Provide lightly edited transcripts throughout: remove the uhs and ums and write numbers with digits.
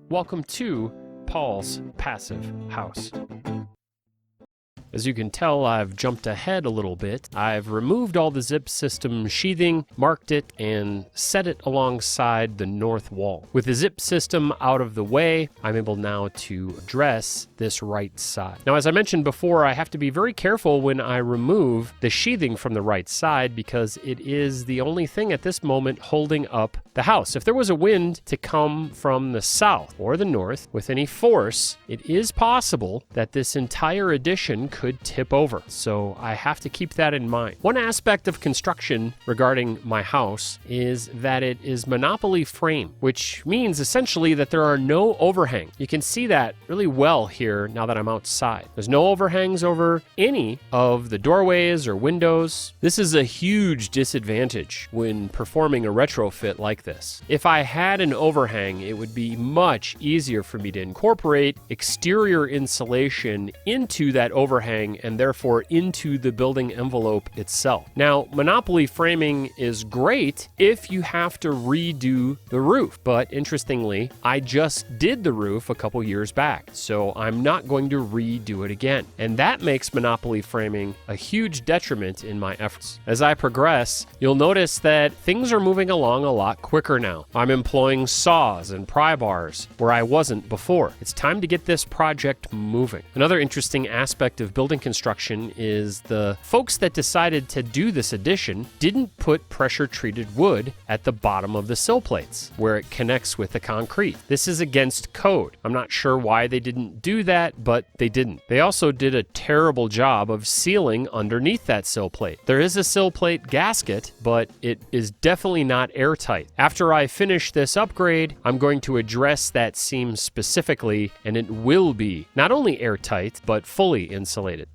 Welcome to Paul's Passive House. As you can tell, I've jumped ahead a little bit. I've removed all the zip system sheathing, marked it, and set it alongside the north wall. With the zip system out of the way, I'm able now to address this right side. Now, as I mentioned before, I have to be very careful when I remove the sheathing from the right side because it is the only thing at this moment holding up the house. If there was a wind to come from the south or the north with any force, it is possible that this entire addition could tip over. So I have to keep that in mind. One aspect of construction regarding my house is that it is monopoly frame, which means essentially that there are no overhang. You can see that really well here now that I'm outside. There's no overhangs over any of the doorways or windows. This is a huge disadvantage when performing a retrofit like this. If I had an overhang, it would be much easier for me to incorporate exterior insulation into that overhang and therefore into the building envelope itself. Now, monopoly framing is great if you have to redo the roof, but interestingly, I just did the roof a couple years back, so I'm not going to redo it again. And that makes monopoly framing a huge detriment in my efforts. As I progress, you'll notice that things are moving along a lot quicker now. I'm employing saws and pry bars where I wasn't before. It's time to get this project moving. Another interesting aspect of building construction is the folks that decided to do this addition didn't put pressure treated wood at the bottom of the sill plates where it connects with the concrete. This is against code. I'm not sure why they didn't do that, but they didn't. They also did a terrible job of sealing underneath that sill plate. There is a sill plate gasket, but it is definitely not airtight. After I finish this upgrade, I'm going to address that seam specifically, and it will be not only airtight, but fully insulated.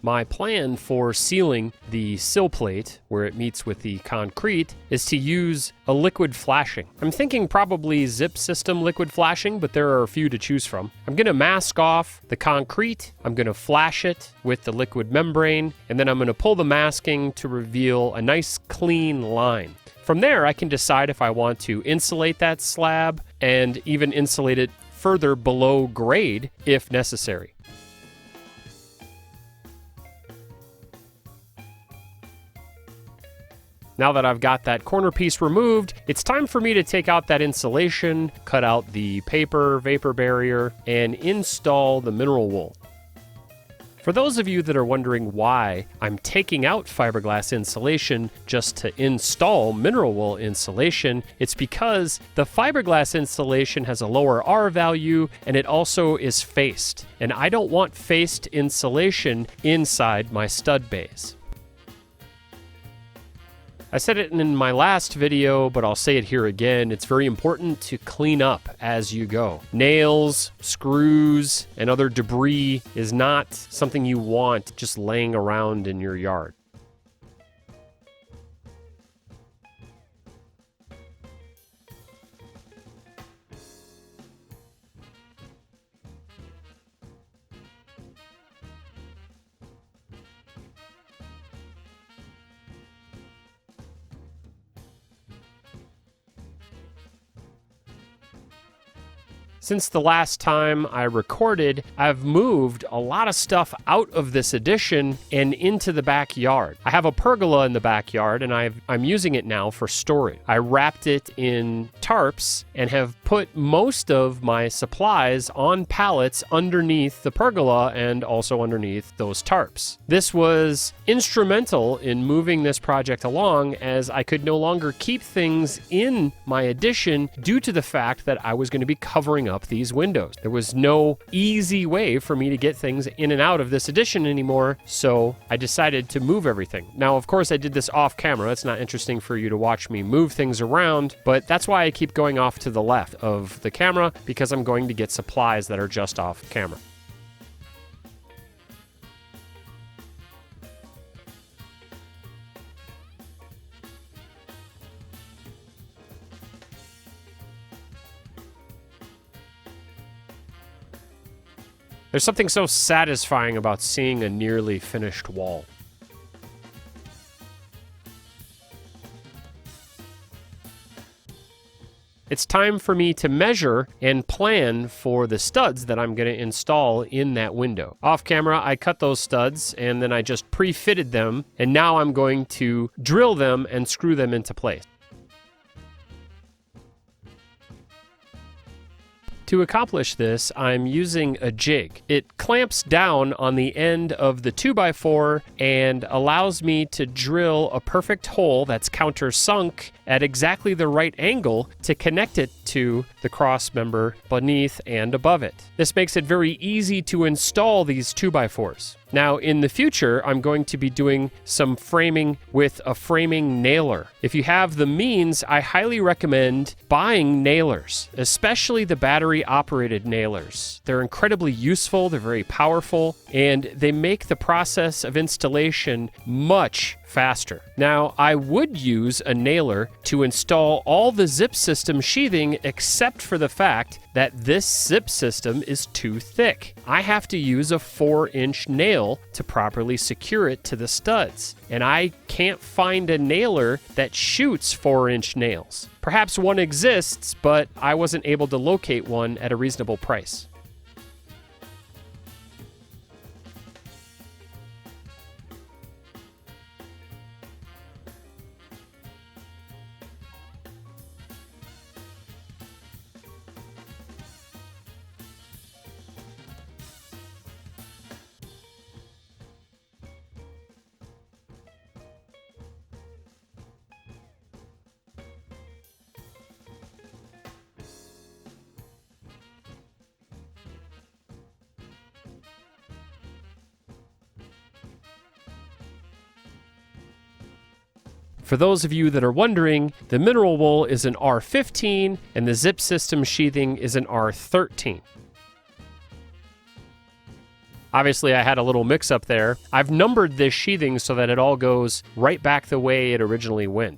My plan for sealing the sill plate where it meets with the concrete is to use a liquid flashing. I'm thinking probably zip system liquid flashing, but there are a few to choose from. I'm going to mask off the concrete, I'm going to flash it with the liquid membrane, and then I'm going to pull the masking to reveal a nice clean line. From there, I can decide if I want to insulate that slab and even insulate it further below grade if necessary. Now that I've got that corner piece removed, it's time for me to take out that insulation, cut out the paper vapor barrier, and install the mineral wool. For those of you that are wondering why I'm taking out fiberglass insulation just to install mineral wool insulation, it's because the fiberglass insulation has a lower R value and it also is faced. And I don't want faced insulation inside my stud bays. I said it in my last video, but I'll say it here again. It's very important to clean up as you go. Nails, screws, and other debris is not something you want just laying around in your yard. Since the last time I recorded, I've moved a lot of stuff out of this addition and into the backyard. I have a pergola in the backyard and I'm using it now for storage. I wrapped it in tarps and have put most of my supplies on pallets underneath the pergola and also underneath those tarps. This was instrumental in moving this project along as I could no longer keep things in my addition due to the fact that I was going to be covering up these windows. There was no easy way for me to get things in and out of this addition anymore, so I decided to move everything. Now, of course, I did this off camera. It's not interesting for you to watch me move things around, but that's why I keep going off to the left of the camera, because I'm going to get supplies that are just off camera. There's something so satisfying about seeing a nearly finished wall. It's time for me to measure and plan for the studs that I'm going to install in that window. Off camera, I cut those studs and then I just pre-fitted them, and now I'm going to drill them and screw them into place. To accomplish this, I'm using a jig. It clamps down on the end of the 2x4 and allows me to drill a perfect hole that's countersunk at exactly the right angle to connect it to the cross member beneath and above it. This makes it very easy to install these 2x4s. Now, in the future, I'm going to be doing some framing with a framing nailer. If you have the means, I highly recommend buying nailers, especially the battery-operated nailers. They're incredibly useful, they're very powerful, and they make the process of installation much faster. Now, I would use a nailer to install all the zip system sheathing except for the fact that this zip system is too thick. I have to use a 4-inch nail to properly secure it to the studs, and I can't find a nailer that shoots 4-inch nails. Perhaps one exists, but I wasn't able to locate one at a reasonable price. For those of you that are wondering, the mineral wool is an R15 and the zip system sheathing is an R13. Obviously, I had a little mix-up there. I've numbered this sheathing so that it all goes right back the way it originally went.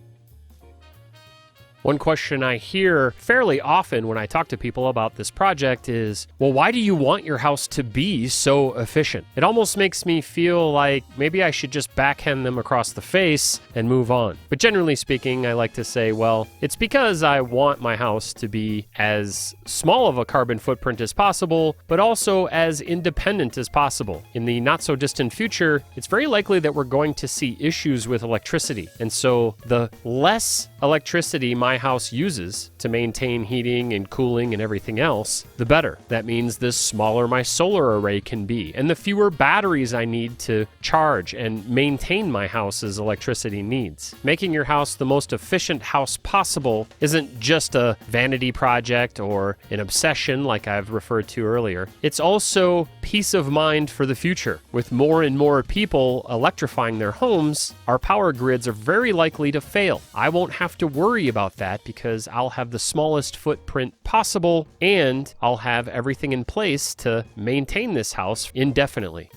One question I hear fairly often when I talk to people about this project is, well, why do you want your house to be so efficient? It almost makes me feel like maybe I should just backhand them across the face and move on. But generally speaking, I like to say, well, it's because I want my house to be as small of a carbon footprint as possible, but also as independent as possible. In the not so distant future, it's very likely that we're going to see issues with electricity. And so the less electricity my house uses to maintain heating and cooling and everything else, the better. That means the smaller my solar array can be, and the fewer batteries I need to charge and maintain my house's electricity needs. Making your house the most efficient house possible isn't just a vanity project or an obsession like I've referred to earlier. It's also peace of mind for the future. With more and more people electrifying their homes, our power grids are very likely to fail. I won't have to worry about that because I'll have the smallest footprint possible and I'll have everything in place to maintain this house indefinitely.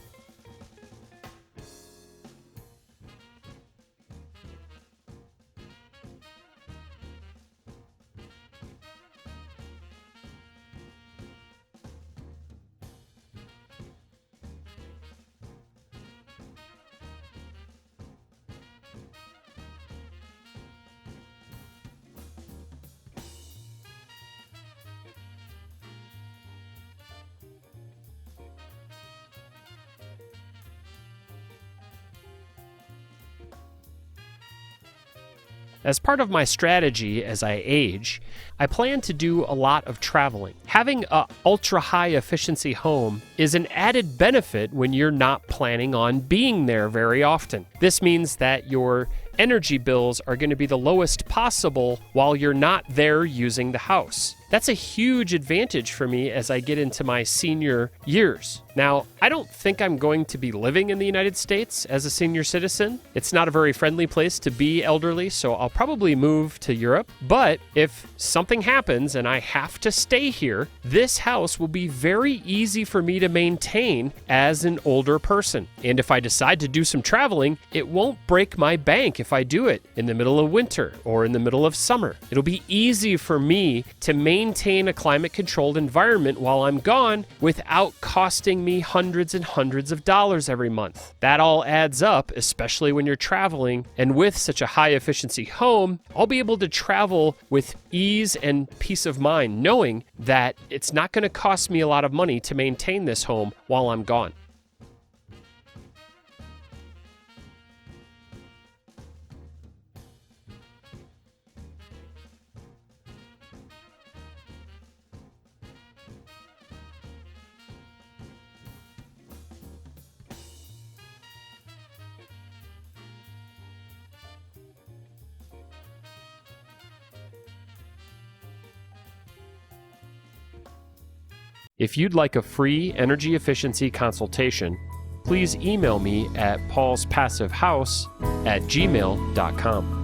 As part of my strategy as I age, I plan to do a lot of traveling. Having an ultra-high efficiency home is an added benefit when you're not planning on being there very often. This means that your energy bills are going to be the lowest possible while you're not there using the house. That's a huge advantage for me as I get into my senior years. Now, I don't think I'm going to be living in the United States as a senior citizen. It's not a very friendly place to be elderly, so I'll probably move to Europe. But if something happens and I have to stay here, this house will be very easy for me to maintain as an older person. And if I decide to do some traveling, it won't break my bank if I do it in the middle of winter or in the middle of summer. It'll be easy for me to maintain maintain a climate-controlled environment while I'm gone without costing me hundreds and hundreds of dollars every month. That all adds up, especially when you're traveling, and with such a high-efficiency home, I'll be able to travel with ease and peace of mind, knowing that it's not going to cost me a lot of money to maintain this home while I'm gone. If you'd like a free energy efficiency consultation, please email me at paulspassivehouse@gmail.com.